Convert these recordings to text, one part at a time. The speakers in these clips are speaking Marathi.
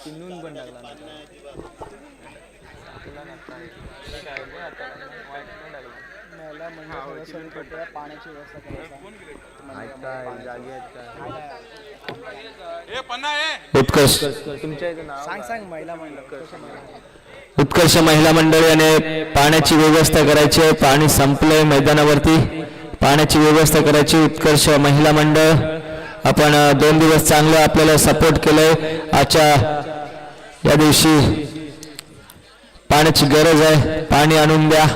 चिन्नून पण टाकला ना मला म्हणजे पाण्याची व्यवस्था उत्कर्ष तुमच्या इथं नाव सांग सांग महिला मंडळ उत्कर्ष महिला मंडळ याने पाण्याची व्यवस्था करायची आहे. पाणी संपलंय मैदानावरती, पाण्याची व्यवस्था करायची. उत्कर्ष महिला मंडळ आपण 2 दिवस चांगलं आपल्याला सपोर्ट केलंय. आजच्या या दिवशी पाण्याची गरज आहे, पाणी आणून द्या.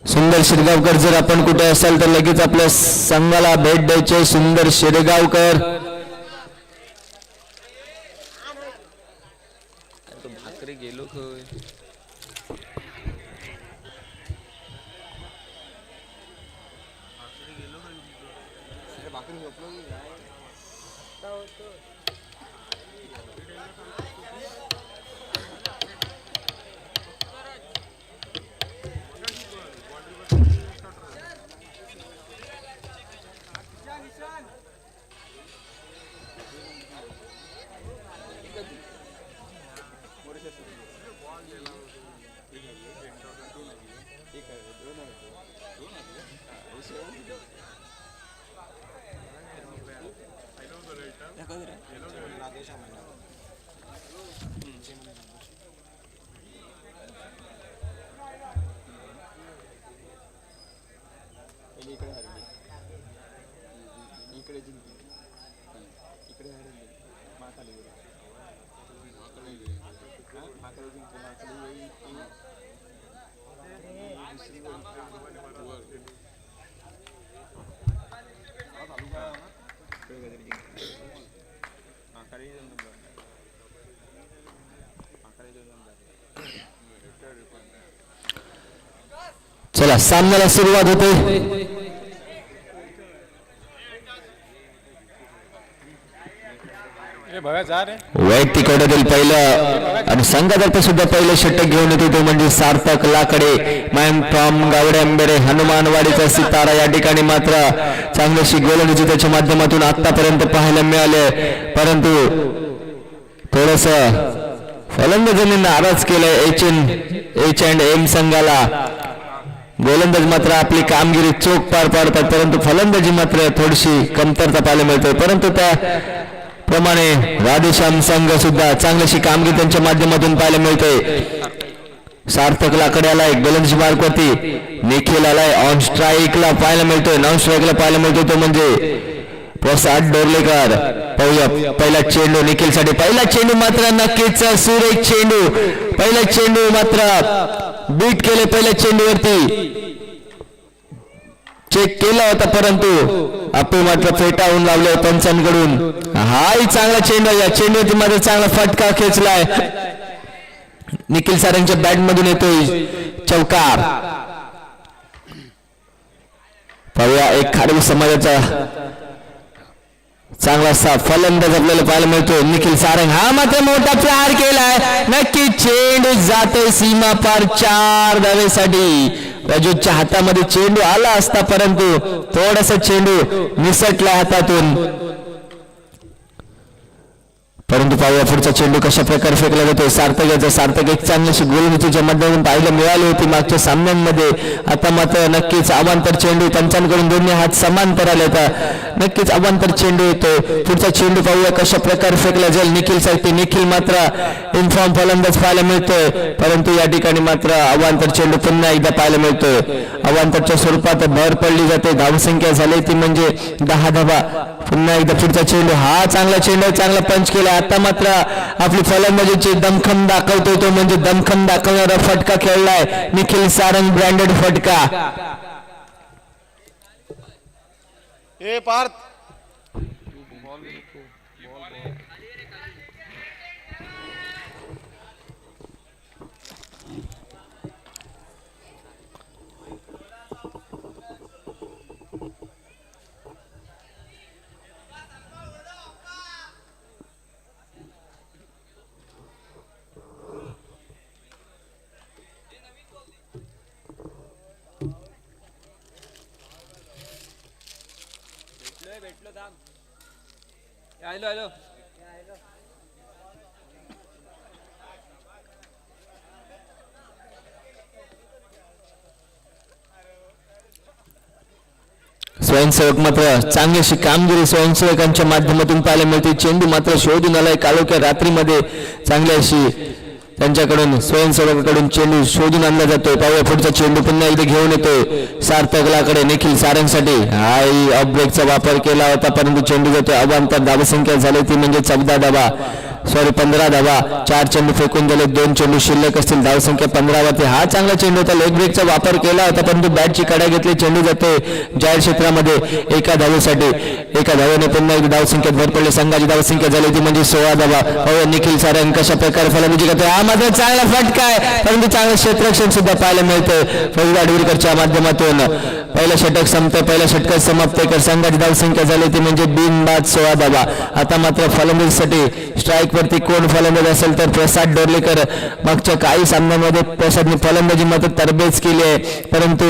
सुंदर शिरगावकर, जर आपण कुठे असाल तर लगेच आपल्या संघाला भेट द्यायचे. सुंदर शिरगावकर भाकरी गेलो चला, सामन्याला सुरुवात होते. वैयक्तिक कोट्यातील पहिलं आणि संघातर्फे सुद्धा पहिलं षटक घेऊन येतो तो म्हणजे सार्थक लाकडे. मॅम फ्रॉम गावडे आंबेरे हनुमानवाडीचा सितारा या ठिकाणी मात्र चांगलीशी गोलंदाजी त्याच्या माध्यमातून आतापर्यंत पाहायला मिळाले, परंतु थोडस फलंदाजांनी नाराज केलंय एच अँड एम संघाला. गोलंदाज मात्र आपली कामगिरी चोख पार पाडतात, परंतु फलंदाजी मात्र थोडीशी कमतरता पाहायला मिळते. परंतु त्या प्रमाणे राधेश्याम संघ सुद्धा चांगलीशी कामगिरी त्यांच्या माध्यमातून पाहायला मिळते. सार्थक लाकडे आलाय गोलंदाजी मार्कवरती, निखिल आलाय ऑन स्ट्राईकला पाहायला मिळतोय, नॉन स्ट्राईकला पाहायला मिळतोय तो म्हणजे प्रसाद डोरलेकर. पाहूया पहिला चेंडू निखिल साठी, पहिला चेंडू मात्र नक्कीच सुरेख चेंडू, पहिला चेंडू मात्र बीट केले. पहिल्या चेंडूवरती चेक केला होता, परंतु आपण मात्र फेटाळून लावले पंचांकडून. हाही चांगला चेंडू, या चेंडूवरती मात्र चांगला फटका खेचलाय. निखिल सारंगच्या बॅट मधून येतोय चौकार. पाहूया एक खाडवी समाजाचा चांगला असा फलंदाज आपल्याला पाहायला मिळतो निखिल सारंग. हा मात्र मोठा प्रहार केलाय, नक्की चेंडू जातोय सीमा पार 4 धावेसाठी. वजूदच्या हातामध्ये चेंडू आला असता, परंतु थोडासा चेंडू निसटला हातातून. परंतु पाहूया पुढचा चेंडू कशा प्रकारे फेकला जातो. सार्थक एक चांगलीशी गोलंदाजीच्या माध्यमातून पाहायला मिळाली होती मागच्या सामन्यांमध्ये. आता मात्र नक्कीच अवांतर चेंडू, पंचांकडून दोन्ही हात समांतर आले, तर नक्कीच अवांतर चेंडू येतो. पुढचा चेंडू पाहूया कशा प्रकारे फेकला जाईल निखिल साठी. निखिल मात्र इन्फॉर्म फलंदाज पाहायला मिळतोय, परंतु या ठिकाणी मात्र अवांतर चेंडू पुन्हा एकदा पाहायला मिळतोय. अवांतरच्या स्वरूपात भर पडली जाते, धावसंख्या झाली ती म्हणजे 10 धावा. पुन्हा एकदा पुढचा चेंडू, हा चांगला चेंडू, चांगला पंच केला. आता मात्र आपली फलंदाजीची दमखम दाखवतोय तो म्हणजे दमखम दाखवणारा फटका खेळलाय निखिल सारंग, ब्रँडेड फटका. स्वयंसेवक मात्र चांगली अशी कामगिरी स्वयंसेवकांच्या माध्यमातून पाहायला मिळते. चेंडू मात्र शोधून आलाय कालोख्या रात्रीमध्ये. चांगली अशी त्यांच्याकडून स्वयंसेवकाकडून चेंडू शोधून आणला जातोय. पाहूया पुढचा चेंडू पुन्हा एकदा घेऊन येतोय सार्थकलाकडे. निखिल सारंगसाठी हाय ऑफ ब्रेकचा वापर केला होता परंतु चेंडू जातोय अवांतर. धावसंख्या झाली ती म्हणजे 15 धावा. 4 चेंडू फेकून झाले, 2 चेंडू शिल्लक असतील, धावसंख्या 15 वरती. हा चांगला चेंडू होता, लेग ब्रेकचा वापर केला होता परंतु बॅटची कडा घेतली. चेंडू जातोय जाहीर क्षेत्रामध्ये एका धावेसाठी. एका धावेने पुन्हा एकदा धावसंख्येत भर पडली. संघाची धावसंख्या झाली ती म्हणजे 16 धावा. हो निखिल सारंग कशा प्रकारे फलंदाजी करतोय. हा मात्र चांगला फटका आहे परंतु चांगलं क्षेत्ररक्षण सुद्धा पाहायला मिळतंय फौज आडवीरकरच्या माध्यमातून. पहिलं षटक संपतंय, पहिल्या षटकात समाप्त कर. संघाची धावसंख्या झाली ती म्हणजे बिनबाद 16 धावा. आता मात्र फलंदाजीसाठी स्ट्राईक वरती कोण फलंदाज असेल तर प्रसाद डोर्लेकर. मागच्या काही सामन्यांमध्ये प्रसादने फलंदाजी मात्र तरबेज केली आहे परंतु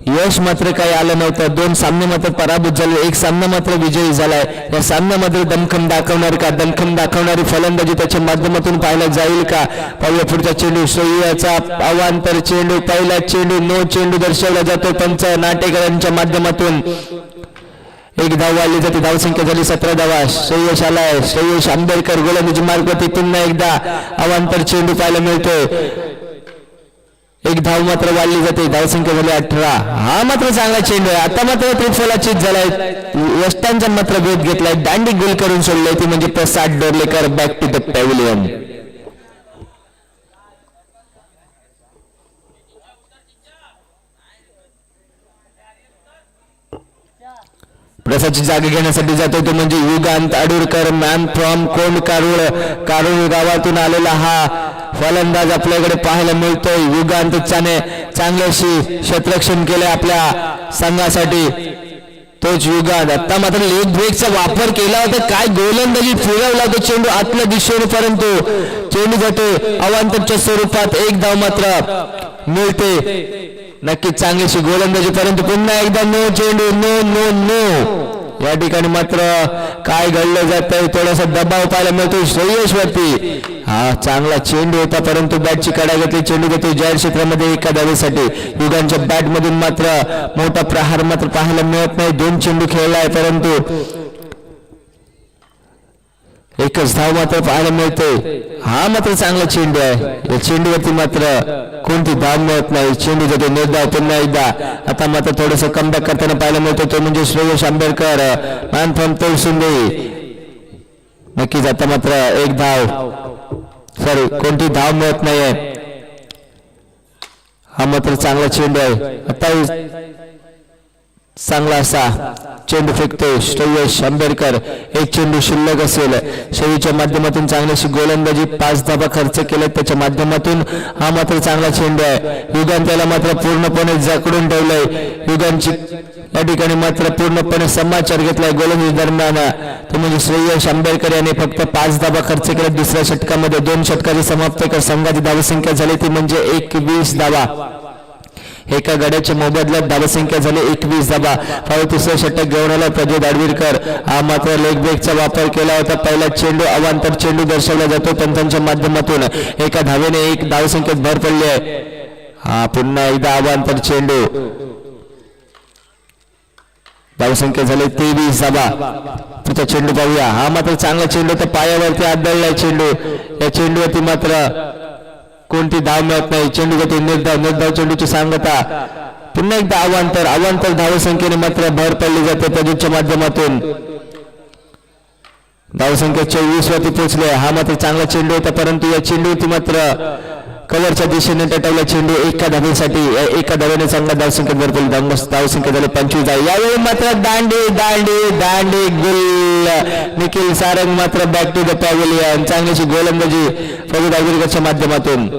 यश मात्र काही आलं नव्हतं. 2 सामने मात्र पराभूत झाले, 1 सामना मात्र विजयी झालाय. या सामन्यामध्ये दमखम दाखवणार का, दमखम दाखवणारी फलंदाजी त्याच्या माध्यमातून पाहायला जाईल का. पाहूया पुढचा चेंडू श्रेयाचा अवांतर चेंडू. पहिला चेंडू नो चेंडू दर्शवला जातो पंच नाटेकरांच्या माध्यमातून. 1 धाव वाढली जाते, धावसंख्या झाली 17 धावा. श्रेयश आलाय, श्रेयश आंबेडकर गोलंदाजी मार्गावरती पुन्हा एकदा अवांतर चेंडू पाहायला मिळतोय. 1 धाव मात्र वाढली जाते, धावसंख्या झाली 18. हा मात्र चांगला चेंडू आहे. आता मात्र त्रिफलाचीत झालाय, यष्टांचा मात्र वेध घेतलाय, दांडी गोल करून सोडले ती म्हणजे Prasad Dorlekar. Back to the pavilion. प्रसादची जागा घेण्यासाठी जातो तो म्हणजे युगांत आडुरकर. मॅन फ्रॉम कोंड कारुळ गावातून आलेला हा फलंदाज आपल्याकडे पाहायला मिळतोय. युगांत चांगल्याशी क्षेत्ररक्षण केलंय आपल्या संघासाठी तोच युगांत. आता मात्र लेग ब्रेकचा वापर केला होता, काय गोलंदाजी फिरवला तो चेंडू आतल्या दिशेने परंतु चेंडू जातोय अवांतरच्या स्वरूपात. 1 धाव मात्र मिळते. नक्कीच चांगलीशी गोलंदाजी परंतु पुन्हा एकदा नो चेंडू. No no no. या ठिकाणी मात्र काय घडलं जातंय, थोडासा दबाव पाहायला मिळतो श्रेयश वरती. हा चांगला चेंडू होता परंतु बॅटची कडा घेतली. चेंडू घेतो जाहीर क्षेत्रामध्ये एका धावेसाठी. युगांच्या बॅट मधून मात्र मोठा प्रहार मात्र पाहायला मिळत नाही. 2 चेंडू खेळलाय परंतु 1च धाव मात्र पाहायला मिळते. हा मात्र चांगला चेंडू आहे, या चेंडूवरती मात्र कोणती धाव मिळत नाही. चेंडू जातो निर्धाव पुन्हा एकदा. आता मात्र थोडंसं कमबॅक करताना पाहायला मिळतो तो म्हणजे श्रेयश आंबेडकर. Man from Tolsunde. नक्कीच आता मात्र 1 धाव कोणती धाव मिळत नाहीये. हा मात्र चांगला चेंडू आहे. आता चांगला असा चेंडू फेकतोय श्रेयश आंबेडकर. 1 चेंडू शिल्लक असेल. शैलीच्या माध्यमातून चांगल्याशी गोलंदाजी 5 धावा खर्च केले त्याच्या माध्यमातून. हा मात्र चांगला चेंडू आहे. युगान त्याला मात्र पूर्णपणे जकडून ठेवलंय. युगांची या ठिकाणी मात्र पूर्णपणे समाचार घेतलाय गोलंदाजी दरम्यान. तो म्हणजे श्रेयश आंबेडकर याने फक्त 5 धावा खर्च केल्या दुसऱ्या षटकामध्ये. 2 षटकाची समाप्त कर. संघाची धावसंख्या झाली ती म्हणजे 21 धावा. एका गड्याच्या मोबदल्यात धावसंख्या झाली 21 धावा. फाऊल 3रं षटक घेऊन आला प्रज्वल आडवीरकर. हा मात्र लेग ब्रेकचा वापर केला होता. पहिला चेंडू अवांतर चेंडू दर्शवला जातो पंचांच्या माध्यमातून. एका धावेने 1 धावसंख्येत भर पडली आहे. हा पुन्हा एकदा अवांतर चेंडू. धावसंख्या झाली 23 धावा. तुझा चेंडू पाहूया. हा मात्र चांगला चेंडू तर पायावरती आदळलाय चेंडू. या चेंडूवरती मात्र कोणती धाव मिळत नाही. चेंडू जातो निर्धाव चेंडूची सांगता. पुन्हा एकदा अवांतर धावसंख्येने मात्र भर पडली जाते प्रज्वलच्या माध्यमातून. धावसंख्या 24 वरती पोहोचले. हा मात्र चांगला चेंडू होता परंतु या चेंडूवरती मात्र कव्हरच्या दिशेने टटवला चेंडू. एका धावेने चांगला धावसंख्येत भर पडली. धावसंख्या झाली 25 धाव. यावेळी मात्र दांडी गुल. निखिल सारंग मात्र बॅक टू द पॅव्हिलियन. चांगलीशी गोलंदाजी फौज आडवीरकरच्या माध्यमातून.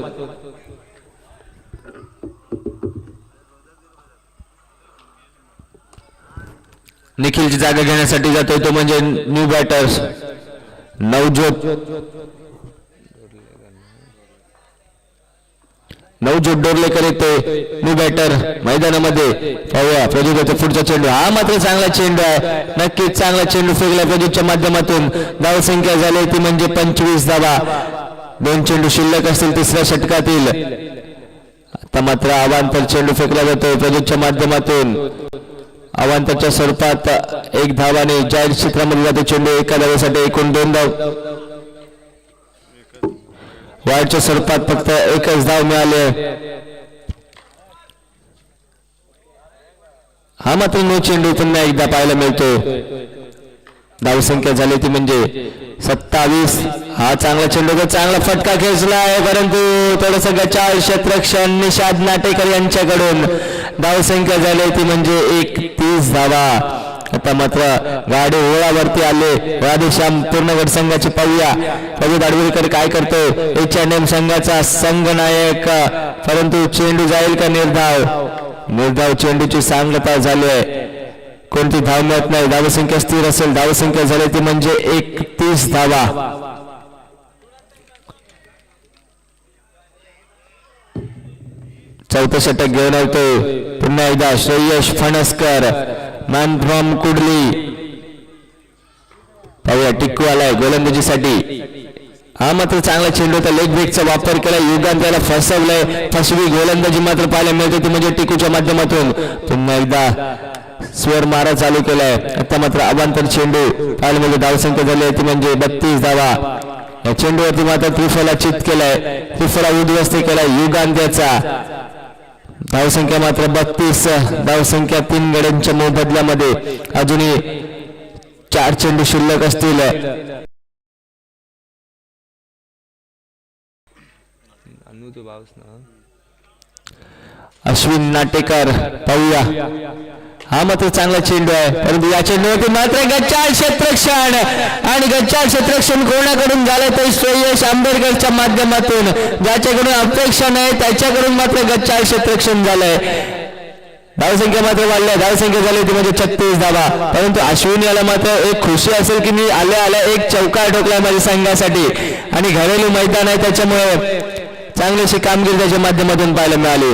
निखिलची जागा घेण्यासाठी जातोय तो म्हणजे न्यू बॅटर्स नवज्योत डोरलेकर येतोय न्यू बॅटर मैदानामध्ये. पाहूया प्रज्योतचा पुढचा चेंडू, हा मात्र चांगला चेंडू आहे, नक्कीच चांगला चेंडू फेकला प्रज्योतच्या माध्यमातून. धावसंख्या झाली ती म्हणजे 25 धावा. 2 चेंडू शिल्लक असतील तिसऱ्या षटकातील. आता मात्र अवांतर चेंडू फेकला जातो प्रज्योतच्या माध्यमातून. अवांतरच्या स्वरूपात 1 धावाने जाहीर क्षेत्रामध्ये जातो चेंडू. एका धावेसाठी एकूण 2 धाव. वाईटच्या स्वरूपात फक्त 1च धाव मिळाले. हा मात्र नो चेंडू पुन्हा एकदा पाहायला मिळतो. धावसंख्या झाली ती म्हणजे 27. हा चांगला चेंडू, चांगला फटका खेचला आहे, परंतु थोडस गचाळ क्षेत्ररक्षण निषाद नाटेकर यांच्याकडून. धावसंख्या झाली ती म्हणजे 31 धावा. आता मात्र गाडी ओळावरती आले राधेश्याम पूर्णगड संघाची. पाहूया प्रभू दाडवीकर काय करतो. H&M संघाचा संघनायक, परंतु चेंडू जाईल का निर्धाव. निर्धाव चेंडूची सांगता झाली आहे, कोणती धाव मिळत नाही. धावसंख्या स्थिर असेल. धावसंख्या झाली ती म्हणजे 31 धावा. चौथं षटक घेऊन येतो पुन्हा एकदा श्रेयश फणसकर, मॅन फ्रॉम कुडली. पाहूया टिक्कू आलाय गोलंदाजीसाठी. हा मात्र चांगला चेंडू होता, लेग ब्रेकचा वापर केला. युगान त्याला फसवलंय. फसवी गोलंदाजी मात्र पाहायला मिळते ती म्हणजे टिक्कूच्या माध्यमातून. पुन्हा एकदा स्वर मारा चालू केलाय. आता मात्र अवांतर चेंडू पाहायला मिळते. धावसंख्या झाली ती म्हणजे 32 धावा. या चेंडूवरती मात्र त्रिफला चित केलाय, त्रिफला उद्ध्वस्त केलाय युगान त्याचा. धावसंख्या मात्र 32. धावसंख्या 3 गड्यांच्या मोबदल्यामध्ये. अजूनही 4 चेंडू शिल्लक असतील. अश्विन नाटेकर पाहूया. हा मात्र चांगला चेंडू आहे, परंतु या चेंडूवरती मात्र गच्चाळ क्षेत्ररक्षण. आणि गच्चाळ क्षेत्ररक्षण कोणाकडून झालं तर श्रेयश आंबेडकरच्या माध्यमातून. ज्याच्याकडून अपेक्षा नाही त्याच्याकडून मात्र गच्चाळ क्षेत्ररक्षण झालंय. धावसंख्या मात्र वाढल्या. धावसंख्या झाली ती म्हणजे 36 धावा. परंतु अश्विन याला मात्र एक खुशी असेल की मी आल्या एक चौकार ठोकलाय माझ्या संघासाठी. आणि घरेलू मैदान आहे त्याच्यामुळे चांगलीशी कामगिरी त्याच्या माध्यमातून पाहायला मिळाली.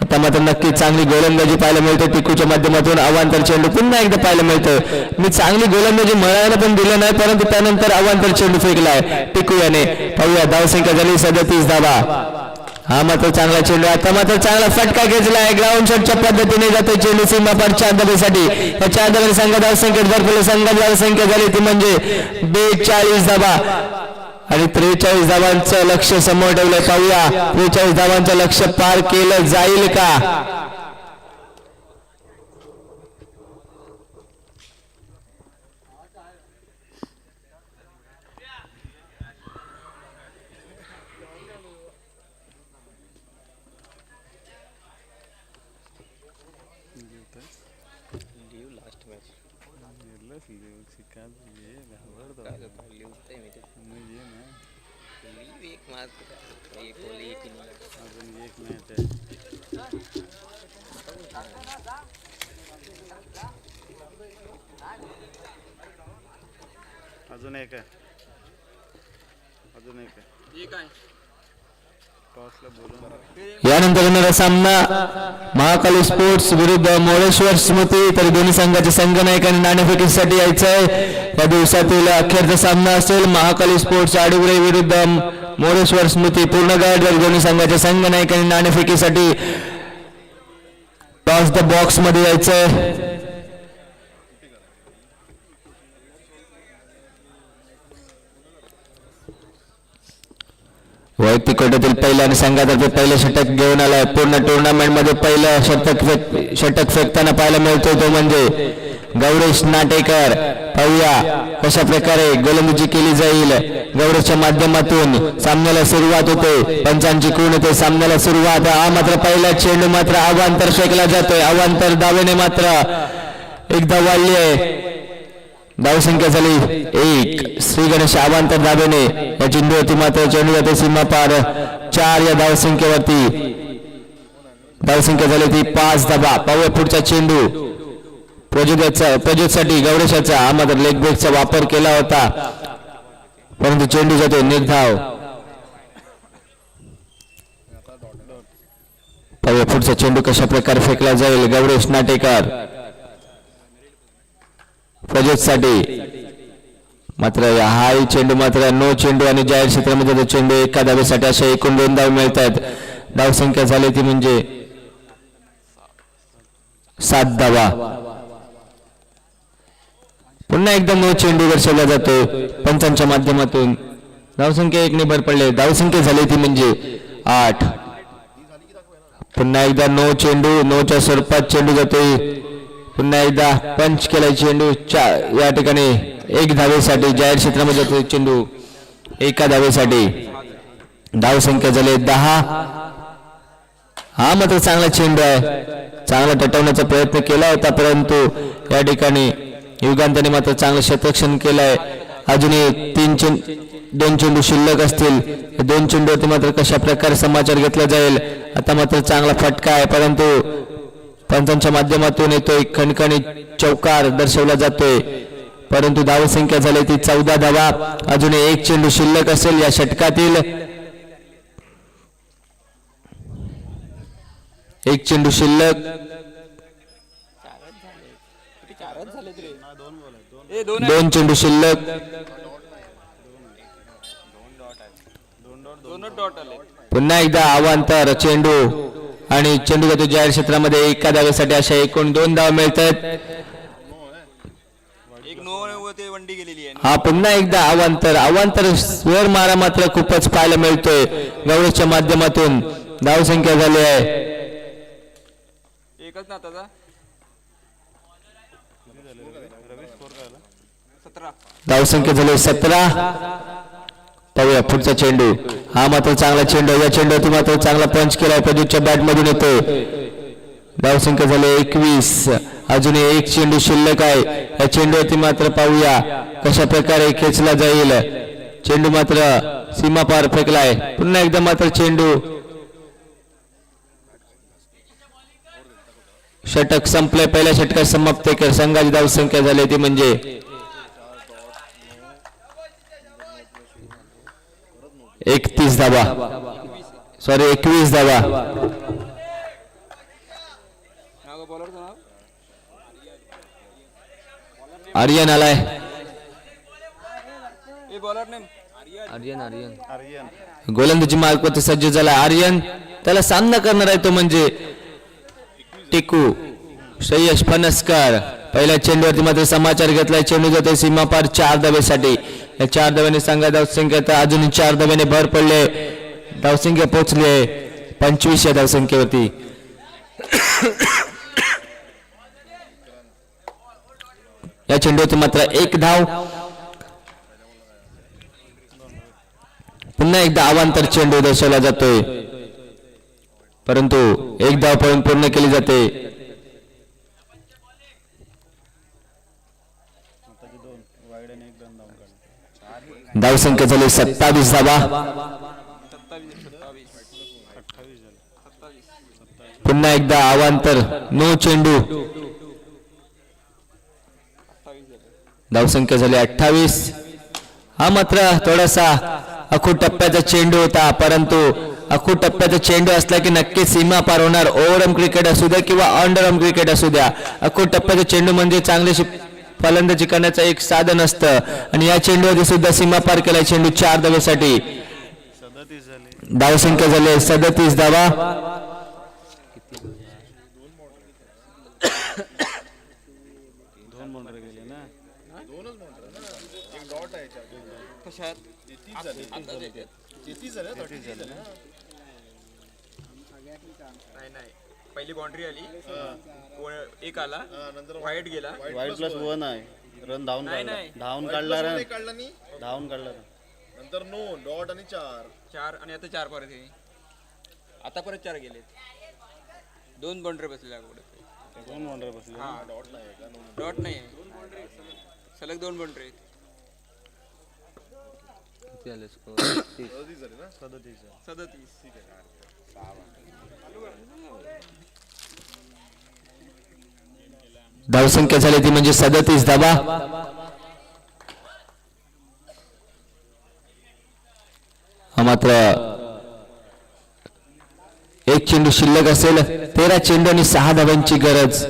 आता मात्र नक्की चांगली गोलंदाजी पाहायला मिळते टिकूच्या माध्यमातून. अवांतर चेंडू पुन्हा एकदा पाहायला मिळतं. मी चांगली गोलंदाजी म्हणायला पण दिलं नाही, परंतु त्यानंतर अवांतर चेंडू फेकलाय टिकू याने. पाहूया धावसंख्या झाली 37 धावा. हा मात्र चांगला चेंडू. आता मात्र चांगला फटका घेतलाय. ग्राउंड शॉटच्या पद्धतीने जातो चेंडू सीमापार 4 धावेसाठी. या 4 धावेने संघ धावसंख्येत भरपूर. संघात धावसंख्या झाली ती म्हणजे 42 धावा. आणि 43 धावांचं लक्ष समोर ठेवलंय. पाहूया 43 धावांचं लक्ष पार केलं जाईल का. अजून एक आहे. यानंतर होणारा सामना महाकाली स्पोर्ट्स विरुद्ध मोरेश्वर स्मृती. तर दोन्ही संघाचे संघनायकांनी नाणेफेकीसाठी यायचंय. या दिवसातील अखेरचा सामना असेल महाकाली स्पोर्ट्स आडुगरे विरुद्ध मोरेश्वर स्मृती पूर्णगड. दोन्ही संघाच्या संघनायकांनी नाणेफेकीसाठी टॉस द बॉक्स मध्ये यायचंय. वैयक्तिक कोट्यातील पहिला आणि संघातर्फे पहिलं षटक घेऊन आलाय. पूर्ण टुर्नामेंट मध्ये पहिलं षटक फेकताना पाहायला मिळतो तो म्हणजे गौरेश नाटेकर. पाहूया कशा प्रकारे गोलंदाजी केली जाईल. गौरेशच्या माध्यमातून सामन्याला सुरुवात होते. पंचांची खूण होते सामन्याला सुरुवात. हा मात्र पहिला चेंडू मात्र अवांतर फेकला जातोय. अवांतर धावेने मात्र एकदा वाढली आहे. धावसंख्या झाली 1. श्री गणेश अवांतर धावेने या चेंडूवरती मात्र चेंडू जाते सीमा पार 4. या धावसंख्येवरती धावसंख्या झाली ती 5 धावा. पाहूया पुढचा चेंडू प्रज्योतसाठी गौरेशाचा. हा मात्र लेग ब्रेकचा वापर केला होता, परंतु चेंडू जातो निर्धाव. पाहूया पुढचा चेंडू कशा प्रकारे फेकला जाईल. गौरेश नाटेकर प्रज्योत साठी मात्र हाही चेंडू मात्र नो चेंडू आणि जाहीर क्षेत्रामध्ये तो चेंडू एका धावेसाठी अशा एकूण 2 धाव मिळतात. धावसंख्या झाली ती म्हणजे 7 धावा. पुन्हा एकदा नो चेंडू दर्शवला जातो पंचांच्या माध्यमातून. धावसंख्या 1 ने भर पडले. धावसंख्या झाली ती म्हणजे 8. पुन्हा एकदा नो चेंडू नोच्या स्वरूपात चेंडू जातोय. पुन्हा एकदा पंच केला चेंडू या ठिकाणी 1 धावेसाठी जाहीर क्षेत्रामध्ये जातो चेंडू एका धावेसाठी. धावसंख्या झाली 10. हा मात्र चांगला चेंडू आहे. चांगला टटवण्याचा प्रयत्न केला होता परंतु या ठिकाणी युगांताने मात्र चांगलं क्षेत्ररक्षण केलंय. अजूनही 2 चेंडू शिल्लक असतील. 2 चेंडूवरती मात्र कशा प्रकारे समाचार घेतला जाईल. आता मात्र चांगला फटका आहे परंतु पंचांच्या माध्यमातून येतोय खणखणी चौकार दर्शवला जातोय परंतु धावसंख्या झाली ती 14 धावा. अजूनही 1 चेंडू शिल्लक असेल या षटकातील. 1 चेंडू शिल्लक. 2 चेंडू शिल्लक. पुन्हा एकदा अवांतर चेंडू आणि चेंडू जातो जाहीर क्षेत्रामध्ये एका धावेसाठी अशा एकूण 2 धावा मिळतात. हा पुन्हा एकदा अवांतर वर मारा मात्र खूपच पाहायला मिळतोय गौरेशच्या माध्यमातून. धावसंख्या झाली आहे धावसंख्या झाली 17. पाहूया पुढचा चेंडू. हा मात्र चांगला चेंडू. या चेंडूवरती मात्र चांगला पंच केलाय प्रदीपच्या बॅट मधून येतोय. धावसंख्या झाली 21. अजूनही 1 चेंडू शिल्लक आहे. या चेंडूवरती मात्र पाहूया कशा प्रकारे खेचला जाईल. चेंडू मात्र सीमा पार फेकलाय. पुन्हा एकदा मात्र चेंडू. षटक संपले. पहिल्या षटकात समाप्त कर संघाची धावसंख्या झाली ती म्हणजे 31 धावा. सॉरी 21 धावा. आर्यन आलाय. गोलंदाजी मार्गावरती सज्ज झाला आर्यन. त्याला सामना करणार आहे तो म्हणजे टिकू श्रेयस फणसकर. पहिल्या चेंडूवरती मात्र समाचार घेतलाय. चेंडू जातोय सीमा पार 4 धावेसाठी. या 4 धाव्याने संघा धावसंख्येत अजूनही 4 धाव्याने भर पडले. धावसंख्या पोहोचले 25 या धावसंख्येवरती. या चेंडूवरती मात्र 1 धाव. पुन्हा एकदा अवांतर चेंडू दर्शवला जातोय परंतु 1 धाव पळून पूर्ण केली जाते. धावसंख्या झाली 27 धावा. पुन्हा एकदा अवांतर नो चेंडू. धावसंख्या झाली 28. हा मात्र थोडासा अखूट टप्प्याचा चेंडू होता परंतु अखूट टप्प्याचा चेंडू असला की नक्कीच सीमा पार होणार. ओव्हरआर्म क्रिकेट असू द्या किंवा अंडरआर्म क्रिकेट असू द्या. अखूट टप्प्याचा चेंडू म्हणजे चांगले फलंदाजी करण्याचं एक साधन असतं आणि या चेंडूवरती सुद्धा सीमा पार केलाय चेंडू 4 धावेसाठी. धावसंख्या झाली 37 धावा. पहिली बाउंड्री आली. 1 आला नंतर वाईट गेला. वाईट प्लस 1 आहे. रन धावून काढला. नंतर नो डॉट आणि 4 आणि आता 4 परत आहे. आता परत 4 गेले. 2 बाउंड्री बसले. 2 बाउंड्री बसले. हा डॉट नाही सलग 2 बाउंड्री आहेत. किती आले स्कोर? 37 झाले ना. 37 ठीक आहे. धावसंख्या झाली ती म्हणजे 37 धावा. हा मात्र एक चेंडू शिल्लक असेल. 13 चेंडू आणि 6 धावांची गरज.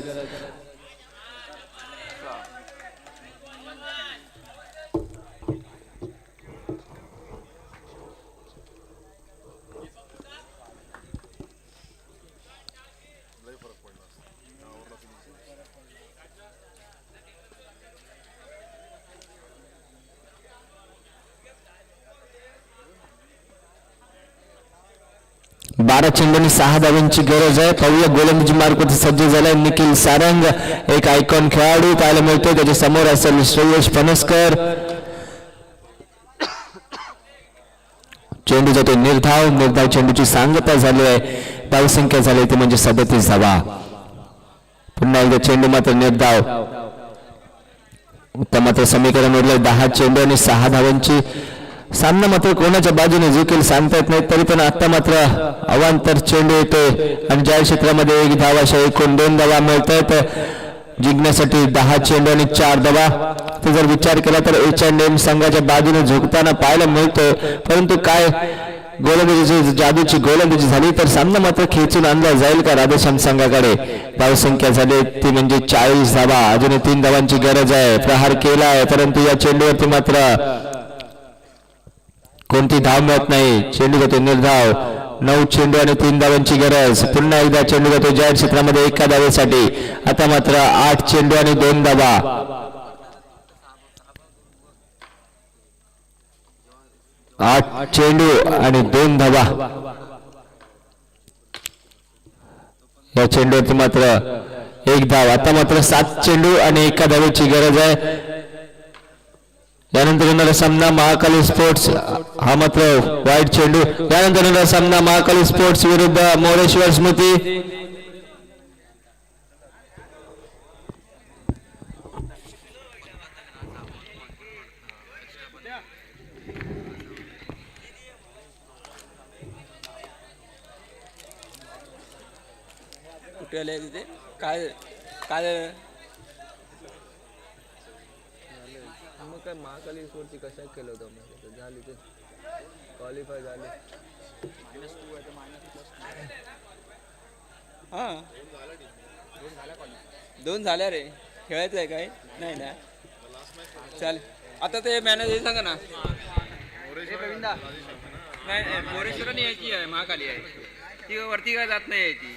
बारा चेंडू आणि 6 धावांची गरज आहे. पाहूया गोलंदाजी मार्ग सज्ज झालाय. निखिल सारंग एक आयकॉन खेळाडू पाहायला मिळतोय. त्याच्या समोर असेल श्रेयश फणसकर. चेंडू जातो निर्धाव चेंडूची सांगता झाली आहे. धावसंख्या झाली ती म्हणजे 37 धावा. पुन्हा एकदा चेंडू मात्र निर्धाव. उत्तम मात्र समीकरण उरलं. 10 चेंडू आणि 6 धावांची. सामना मात्र कोणाच्या बाजूने जिंकेल सांगता येत नाही. तरी पण आता मात्र अवांतर चेंडू येतोय आणि जाहीर क्षेत्रामध्ये 1 धाव अशा एकूण 2 धावा मिळत आहेत जिंकण्यासाठी. 10 चेंडू आणि 4 धावा. तर जर विचार केला तर H&M संघाच्या बाजूने झुकताना पाहायला मिळतोय. परंतु काय गोलंदाजीची जादूची गोलंदाजी झाली तर सामना मात्र खेचून आणला जाईल का राधेश्याम संघाकडे. धावसंख्या झाली ती म्हणजे 40 धावा. अजूनही 3 धावांची गरज आहे. प्रहार केला आहे परंतु या चेंडूवरती मात्र कोणती धाव मिळत नाही. चेंडू जातो निर्धाव. 9 चेंडू आणि 3 धावांची गरज. पुन्हा एकदा चेंडू जातो जाहीर क्षेत्रामध्ये 1 धावेसाठी. आता मात्र 8 चेंडू आणि 2 धावा. 8 चेंडू आणि 2 धावा. या चेंडूवरती मात्र 1 धाव. आता मात्र 7 चेंडू आणि 1 धावेची गरज आहे. यानंतर येणारा सामना महाकाली स्पोर्ट्स. हा मात्र वाईट चेंडू. यानंतर येणारा सामना महाकाली स्पोर्ट्स विरुद्ध मोरेश्वर स्मृती. कुठे आले तिथे काय काय मग काय महाकाली स्पोर्टची कशा केलं होतं झाली ते क्वालिफाय झाले. हां 2 झाल्या रे. खेळायचं आहे काय नाही ना. चाल आता ते मॅनेजर सांगा ना. नाही मोरेश्वरांनी यायची आहे महाकाली आहे ती वरती काय जात नाही यायची.